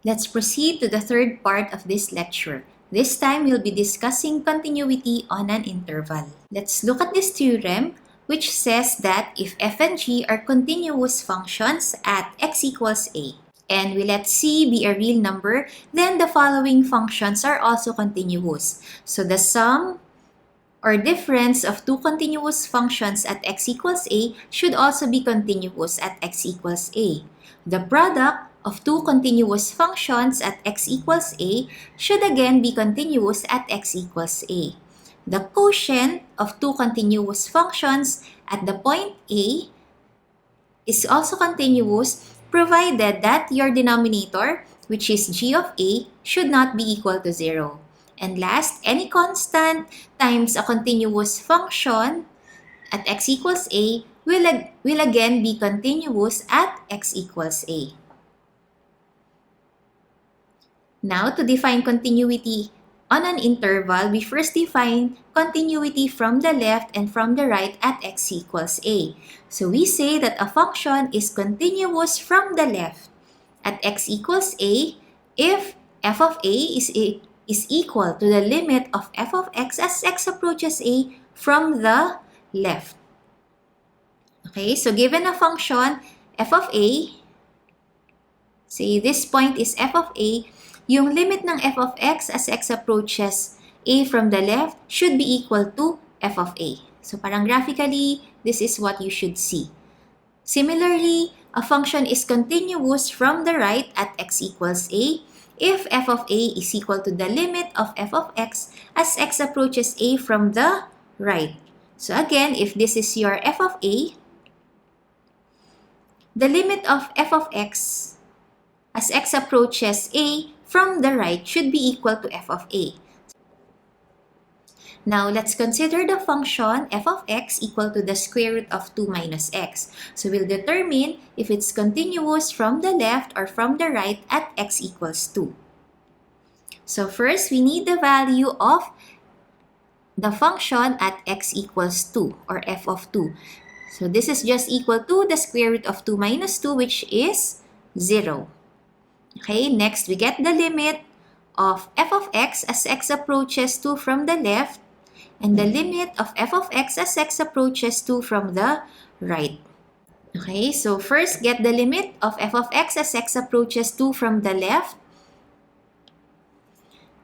Let's proceed to the third part of this lecture. This time, we'll be discussing continuity on an interval. Let's look at this theorem, which says that if f and g are continuous functions at x equals a, and we let c be a real number, then the following functions are also continuous. So the sum or difference of two continuous functions at x equals a should also be continuous at x equals a. The product of two continuous functions at x equals a should again be continuous at x equals a. The quotient of two continuous functions at the point a is also continuous provided that your denominator, which is g of a, should not be equal to 0. And last, any constant times a continuous function at x equals a will again be continuous at x equals a. Now, to define continuity on an interval, we first define continuity from the left and from the right at x equals a. So we say that a function is continuous from the left at x equals a if f of a is equal to the limit of f of x as x approaches a from the left. Okay, so given a function f of a, say this point is f of a, yung limit ng f of x as x approaches a from the left should be equal to f of a. So parang graphically, this is what you should see. Similarly, a function is continuous from the right at x equals a if f of a is equal to the limit of f of x as x approaches a from the right. So again, if this is your f of a, the limit of f of x as x approaches a from the right should be equal to f of a. Now, let's consider the function f of x equal to the square root of 2 minus x. So we'll determine if it's continuous from the left or from the right at x equals 2. So first, we need the value of the function at x equals 2 or f of 2. So this is just equal to the square root of 2 minus 2, which is 0. Okay, next we get the limit of f of x as x approaches 2 from the left and the limit of f of x as x approaches 2 from the right. Okay, so first get the limit of f of x as x approaches 2 from the left.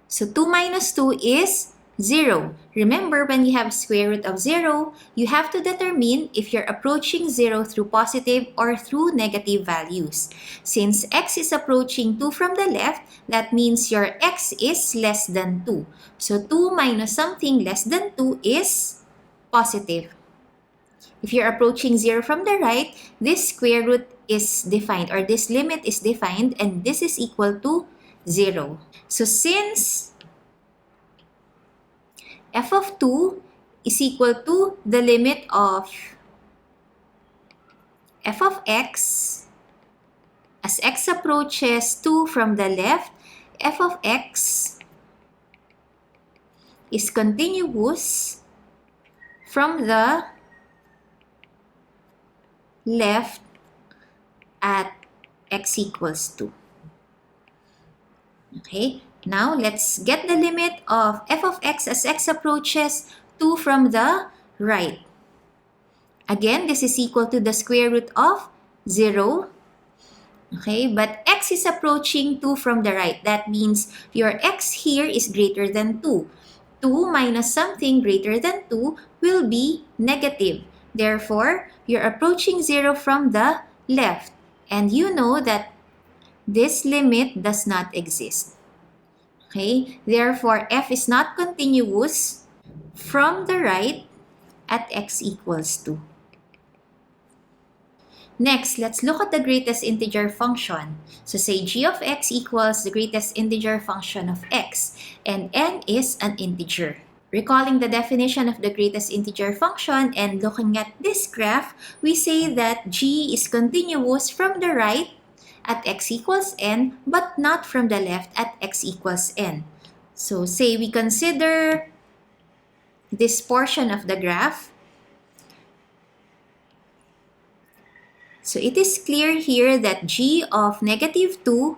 So 2 minus 2 is 0. Remember, when you have square root of 0, you have to determine if you're approaching 0 through positive or through negative values. Since x is approaching 2 from the left, that means your x is less than 2. So 2 minus something less than 2 is positive. If you're approaching 0 from the right, this square root is defined or this limit is defined and this is equal to 0. So since f of 2 is equal to the limit of f of x as x approaches 2 from the left, f of x is continuous from the left at x equals 2. Okay, now let's get the limit of f of x as x approaches 2 from the right. Again, this is equal to the square root of 0. Okay, but x is approaching 2 from the right. That means your x here is greater than 2. 2 minus something greater than 2 will be negative. Therefore, you're approaching 0 from the left. And you know that this limit does not exist. Okay, therefore, f is not continuous from the right at x equals 2. Next, let's look at the greatest integer function. So say g of x equals the greatest integer function of x, and n is an integer. Recalling the definition of the greatest integer function and looking at this graph, we say that g is continuous from the right at x equals n, but not from the left at x equals n. So say we consider this portion of the graph. So it is clear here that g of negative 2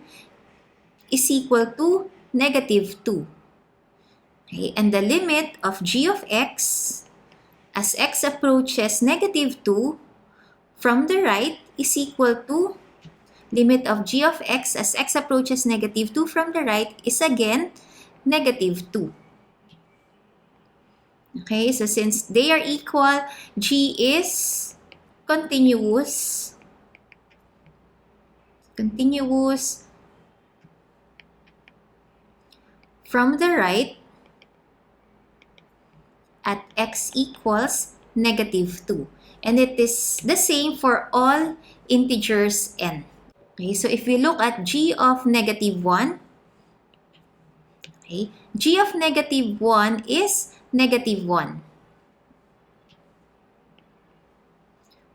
is equal to negative 2. Okay, and the limit of g of x as x approaches negative 2 from the right is equal to limit of g of x as x approaches negative 2 from the right is again negative 2. Okay, so since they are equal, g is continuous from the right at x equals negative 2. And it is the same for all integers n. Okay, so if we look at g of negative 1, okay, g of negative 1 is negative 1.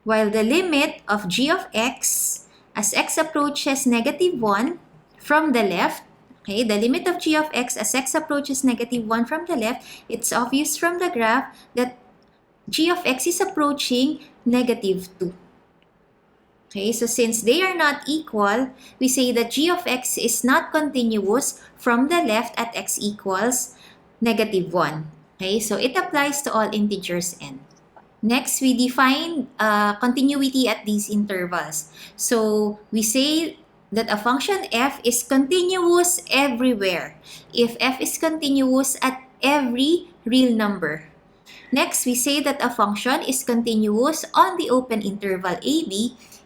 While the limit of g of x as x approaches negative 1 from the left, okay, the limit of g of x as x approaches negative 1 from the left, it's obvious from the graph that g of x is approaching negative 2. Okay, so since they are not equal, we say that g of x is not continuous from the left at x equals negative 1. Okay, so it applies to all integers n. Next, we define continuity at these intervals. So we say that a function f is continuous everywhere if f is continuous at every real number. Next, we say that a function is continuous on the open interval ab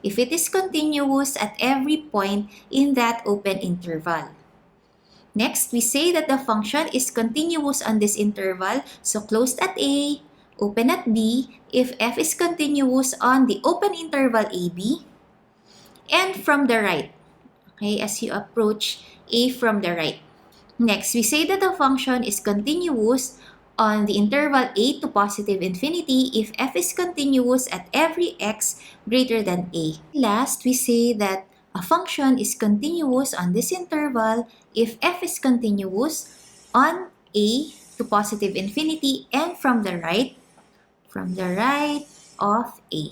if it is continuous at every point in that open interval. Next, we say that the function is continuous on this interval, so closed at a, open at b, if f is continuous on the open interval ab and from the right, okay, as you approach a from the right. Next, we say that the function is continuous on the interval a to positive infinity if f is continuous at every x greater than a. Last, we say that a function is continuous on this interval if f is continuous on a to positive infinity and from the right of a.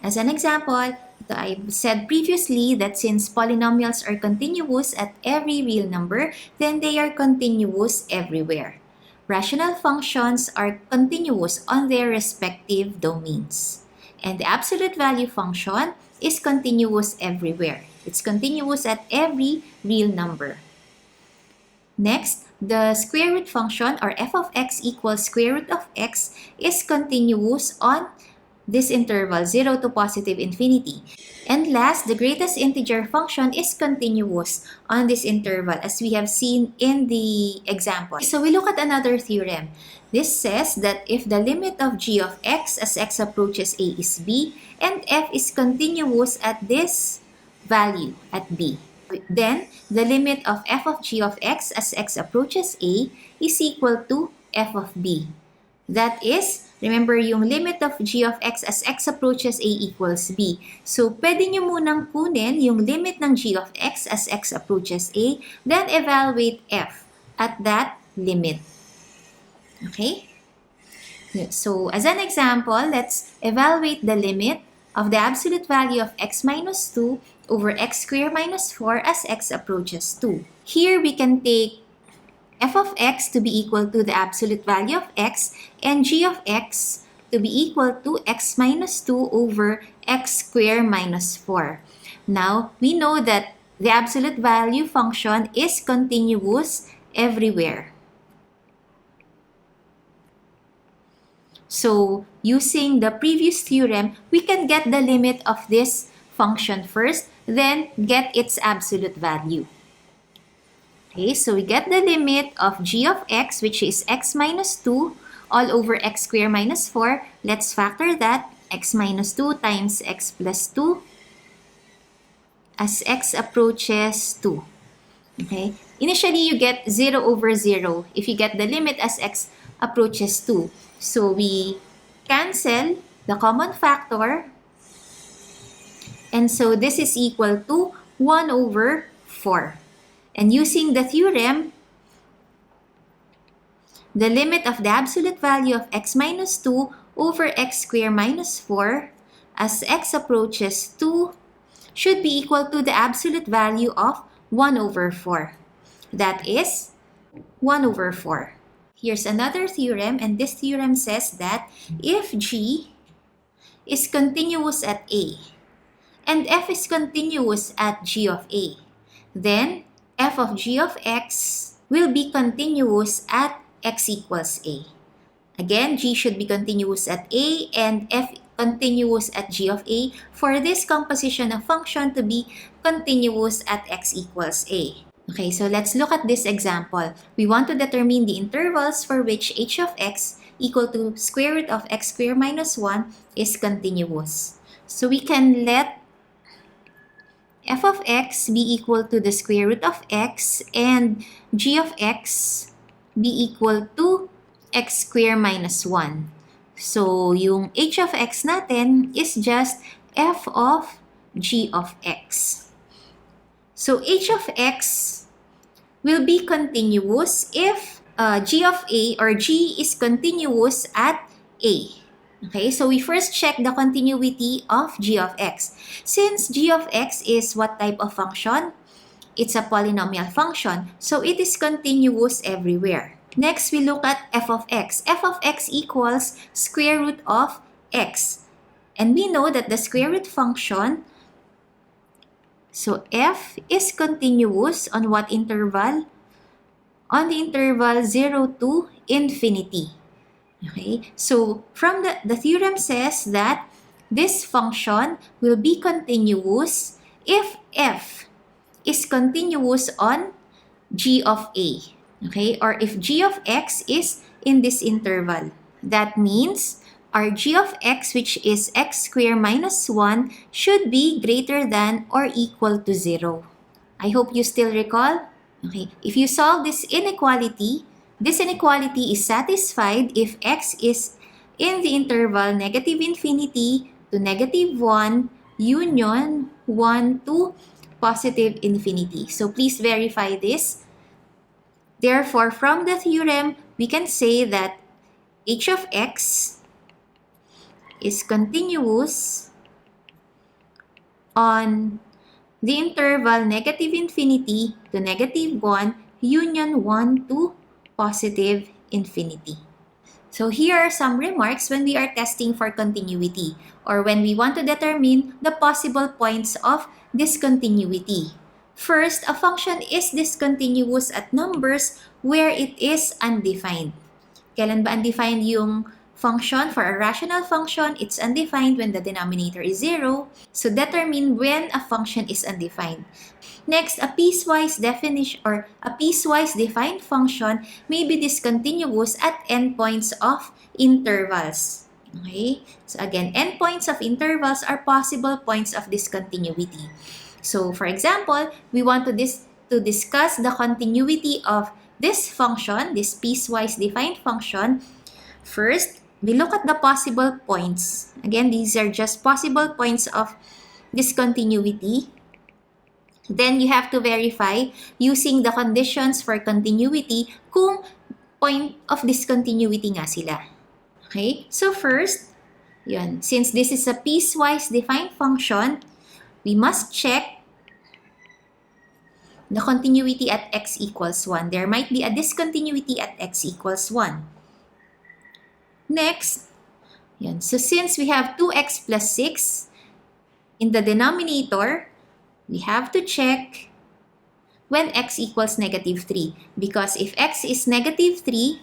As an example, I said previously that since polynomials are continuous at every real number, then they are continuous everywhere. Rational functions are continuous on their respective domains. And the absolute value function is continuous everywhere. It's continuous at every real number. Next, the square root function or f of x equals square root of x is continuous on this interval 0 to positive infinity. And last, the greatest integer function is continuous on this interval as we have seen in the example. So we look at another theorem. This says that if the limit of g of x as x approaches a is b and f is continuous at this value at b, then the limit of f of g of x as x approaches a is equal to f of b. That is, remember yung limit of g of x as x approaches a equals b. So, pwede nyo munang kunin yung limit ng g of x as x approaches a, then evaluate f at that limit. Okay? So, as an example, let's evaluate the limit of the absolute value of x minus 2 over x squared minus 4 as x approaches 2. Here, we can take f of x to be equal to the absolute value of x and g of x to be equal to x minus 2 over x squared minus 4. Now, we know that the absolute value function is continuous everywhere. So, using the previous theorem, we can get the limit of this function first, then get its absolute value. Okay, so we get the limit of g of x, which is x minus 2 all over x squared minus 4. Let's factor that. X minus 2 times x plus 2 as x approaches 2. Okay, initially you get 0 over 0 if you get the limit as x approaches 2. So we cancel the common factor. And so this is equal to 1 over 4. And using the theorem, the limit of the absolute value of x minus 2 over x squared minus 4 as x approaches 2 should be equal to the absolute value of 1 over 4. That is 1 over 4. Here's another theorem, and this theorem says that if G is continuous at A and F is continuous at G of A, then F of G of X will be continuous at X equals A. Again, G should be continuous at A and F continuous at G of A for this composition of function to be continuous at X equals A. Okay, so let's look at this example. We want to determine the intervals for which h of x equal to square root of x squared minus 1 is continuous. So we can let f of x be equal to the square root of x and g of x be equal to x squared minus 1. So yung h of x natin is just f of g of x. So h of x will be continuous if g of a or g is continuous at a. Okay, so we first check the continuity of g of x. Since g of x is what type of function? It's a polynomial function, so it is continuous everywhere. Next, we look at f of x. F of x equals square root of x. And we know that the square root function, so f is continuous on what interval? On the interval 0 to infinity. Okay, so from the theorem says that this function will be continuous if f is continuous on g of a. Okay, or if g of x is in this interval. That means our g of x, which is x squared minus 1, should be greater than or equal to 0. I hope you still recall. Okay, if you solve this inequality is satisfied if x is in the interval negative infinity to negative 1 union 1 to positive infinity. So please verify this. Therefore, from the theorem, we can say that h of x is continuous on the interval negative infinity to negative 1 union 1 to positive infinity. So here are some remarks when we are testing for continuity or when we want to determine the possible points of discontinuity. First, a function is discontinuous at numbers where it is undefined. Kailan ba undefined yung function? For a rational function, it's undefined when the denominator is 0. So determine when a function is undefined. Next, a piecewise definition or a piecewise defined function may be discontinuous at endpoints of intervals. Okay? So again, endpoints of intervals are possible points of discontinuity. So for example, we want to discuss the continuity of this function, this piecewise defined function. First, we look at the possible points. Again, these are just possible points of discontinuity. Then you have to verify using the conditions for continuity kung point of discontinuity nga sila. Okay? So first, yun, since this is a piecewise defined function, we must check the continuity at x equals 1. There might be a discontinuity at x equals 1. Next, yun. So since we have 2x plus 6 in the denominator, we have to check when x equals negative 3. Because if x is negative 3,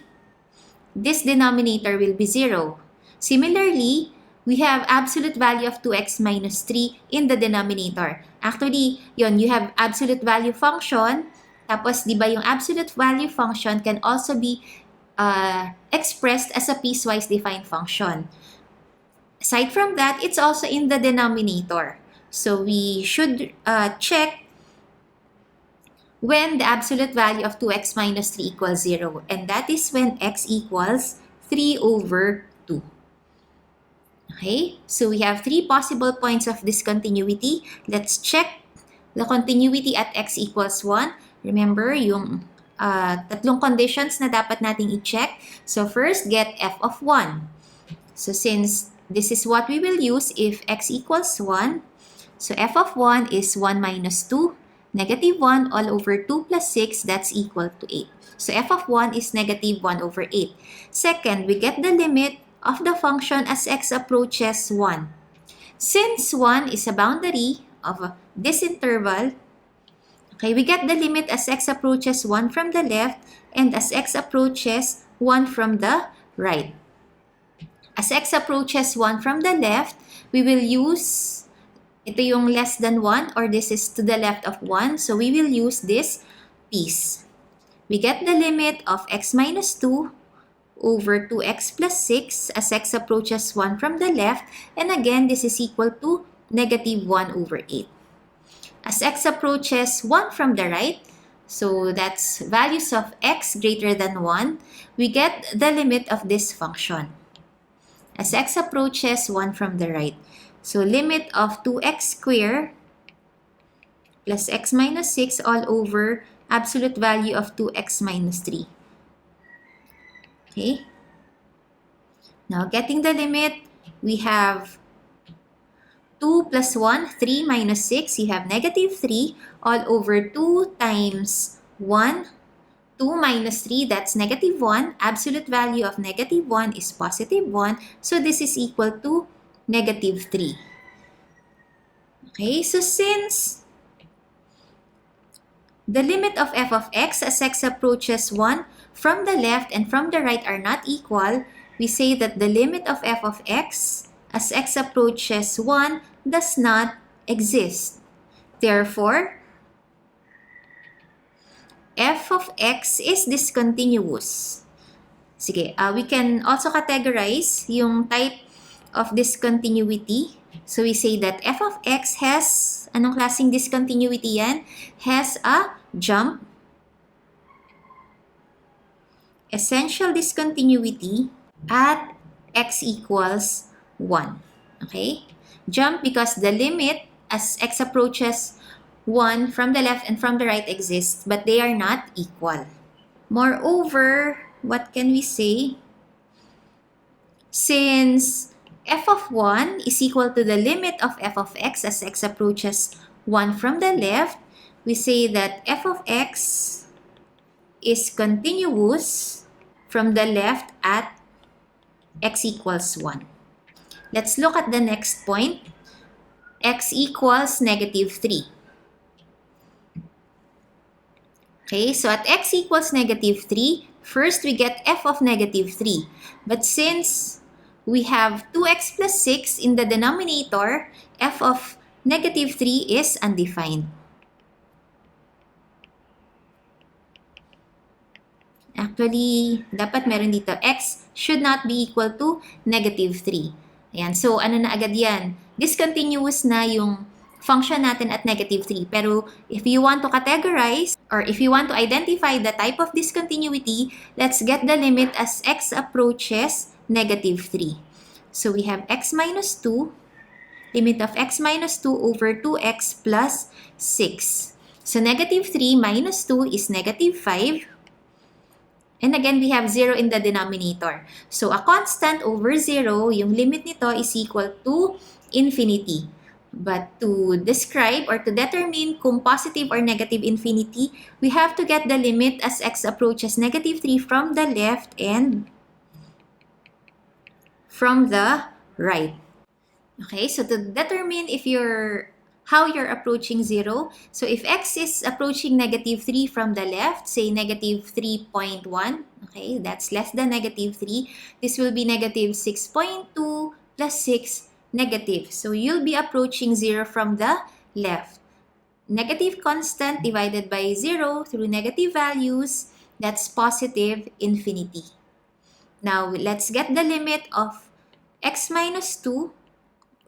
this denominator will be 0. Similarly, we have absolute value of 2x minus 3 in the denominator. Actually, yun, you have absolute value function. Tapos, di ba yung absolute value function can also be expressed as a piecewise defined function. Aside from that, it's also in the denominator. So we should check when the absolute value of 2x minus 3 equals 0. And that is when x equals 3 over 2. Okay, so we have 3 possible points of discontinuity. Let's check the continuity at x equals 1. Remember, yung tatlong conditions na dapat nating i-check. So first, get f of 1. So since this is what we will use if x equals 1, so f of 1 is 1 minus 2. negative 1 all over 2 plus 6, that's equal to 8. So f of 1 is negative 1 over 8. Second, we get the limit of the function as x approaches 1. Since 1 is a boundary of this interval, okay, we get the limit as x approaches 1 from the left and as x approaches 1 from the right. As x approaches 1 from the left, we will use, ito yung less than 1 or this is to the left of 1. So we will use this piece. We get the limit of x minus 2 over 2x plus 6 as x approaches 1 from the left. And again, this is equal to negative 1 over 8. As x approaches 1 from the right, so that's values of x greater than 1, we get the limit of this function. As x approaches 1 from the right. So limit of 2x squared plus x minus 6 all over absolute value of 2x minus 3. Okay. Now, getting the limit, we have 2 plus 1, 3 minus 6, you have negative 3 all over 2 times 1, 2 minus 3, that's negative 1. Absolute value of negative 1 is positive 1. So, this is equal to negative 3. Okay, so since the limit of f of x as x approaches 1 from the left and from the right are not equal, we say that the limit of f of x as x approaches 1 does not exist. Therefore, f of x is discontinuous. Sige, we can also categorize yung type of discontinuity. So we say that f of x has, anong klaseng discontinuity yan? Has a jump, essential discontinuity at x equals 1. Okay? Jump because the limit as x approaches 1 from the left and from the right exists, but they are not equal. Moreover, what can we say? Since f of 1 is equal to the limit of f of x as x approaches 1 from the left, we say that f of x is continuous from the left at x equals 1. Let's look at the next point. X equals negative 3. Okay, so at x equals negative 3, first we get f of negative 3. But since we have 2x plus 6 in the denominator, f of negative 3 is undefined. Actually, dapat meron dito, x should not be equal to negative 3. Ayan, so ano na agad yan? Discontinuous na yung function natin at negative 3. Pero if you want to categorize or if you want to identify the type of discontinuity, let's get the limit as x approaches negative 3. So we have x minus 2, limit of x minus 2 over 2x plus 6. So negative 3 minus 2 is negative 5. And again, we have 0 in the denominator. So, a constant over 0, yung limit nito is equal to infinity. But to describe or to determine kung positive or negative infinity, we have to get the limit as x approaches negative 3 from the left and from the right. Okay, so to determine if how you're approaching 0. So if x is approaching negative 3 from the left, say negative 3.1, okay, that's less than negative 3. This will be negative 6.2 plus 6 negative. So you'll be approaching 0 from the left. Negative constant divided by 0 through negative values, that's positive infinity. Now let's get the limit of x minus 2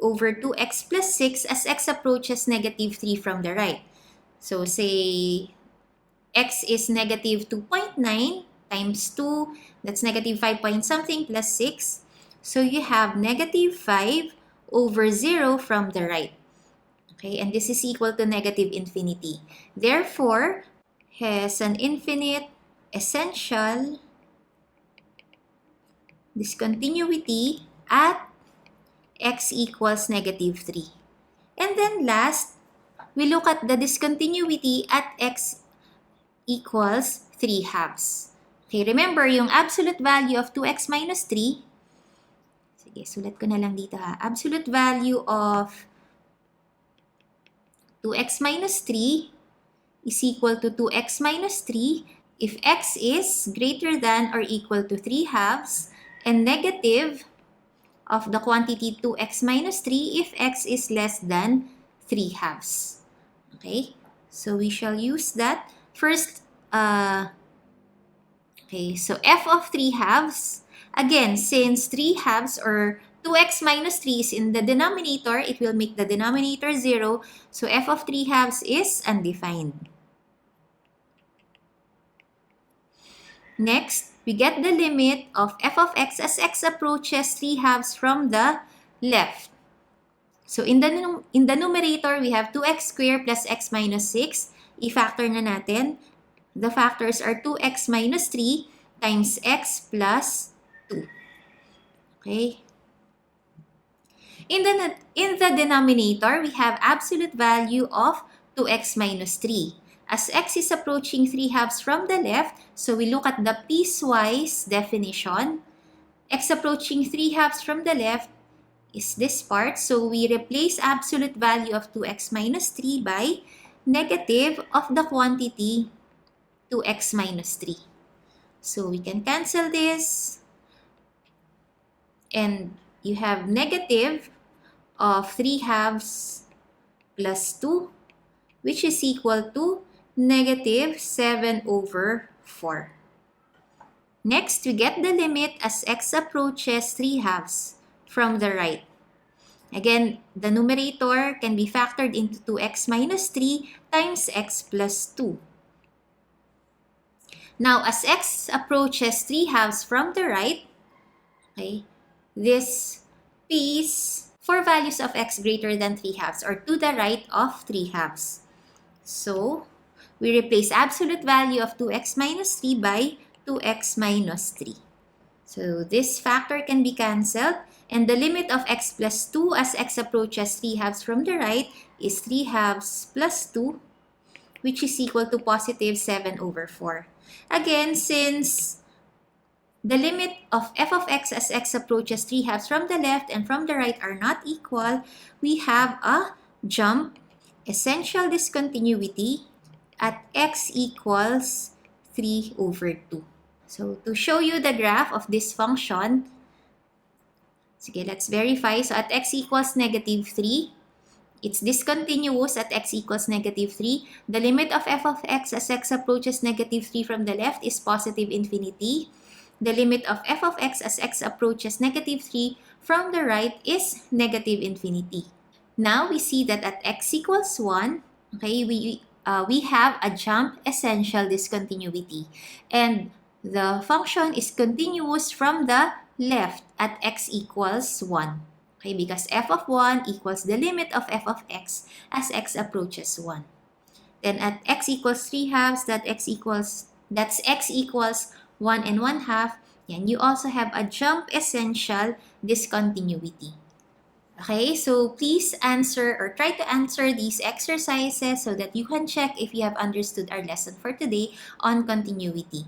over 2x plus 6 as x approaches negative 3 from the right. So, say x is negative 2.9 times 2, that's negative 5 point something plus 6. So, you have negative 5 over 0 from the right. Okay, and this is equal to negative infinity. Therefore, has an infinite essential discontinuity at x equals negative 3. And then last, we look at the discontinuity at x equals 3 halves. Okay, remember yung absolute value of 2x minus 3. Sige, sulat ko na lang dito ha. Absolute value of 2x minus 3 is equal to 2x minus 3 if x is greater than or equal to 3 halves and negative of the quantity 2x minus 3 if x is less than 3 halves. Okay, so we shall use that. First, okay, so f of 3 halves, again, since 3 halves or 2x minus 3 is in the denominator, it will make the denominator 0. So f of 3 halves is undefined. Next, we get the limit of f of x as x approaches 3 halves from the left. So in the numerator, we have 2x squared plus x minus 6. I-factor na natin. The factors are 2x minus 3 times x plus 2. Okay. In the denominator, we have absolute value of 2x minus 3. As x is approaching 3 halves from the left, so we look at the piecewise definition. X approaching 3 halves from the left is this part. So we replace absolute value of 2x minus 3 by negative of the quantity 2x minus 3. So we can cancel this. And you have negative of 3 halves plus 2, which is equal to negative 7 over 4. Next, we get the limit as x approaches 3 halves from the right. Again, the numerator can be factored into 2x minus 3 times x plus 2. Now, as x approaches 3 halves from the right, okay, this piece for values of x greater than 3 halves or to the right of 3 halves. So, we replace absolute value of 2x minus 3 by 2x minus 3. So, this factor can be cancelled, and the limit of x plus 2 as x approaches 3 halves from the right is 3 halves plus 2, which is equal to positive 7 over 4. Again, since the limit of f of x as x approaches 3 halves from the left and from the right are not equal, we have a jump essential discontinuity at x equals 3 over 2. So, to show you the graph of this function, sige, let's verify. So, at x equals negative 3, it's discontinuous at x equals negative 3. The limit of f of x as x approaches negative 3 from the left is positive infinity. The limit of f of x as x approaches negative 3 from the right is negative infinity. Now, we see that at x equals 1, okay, we have a jump essential discontinuity. And the function is continuous from the left at x equals 1. Okay, because f of 1 equals the limit of f of x as x approaches 1. Then at x equals 3 halves, that's x equals 1 and 1 half. Yan, you also have a jump essential discontinuity. Okay, so please answer or try to answer these exercises so that you can check if you have understood our lesson for today on continuity.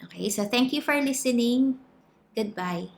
Okay, so thank you for listening. Goodbye.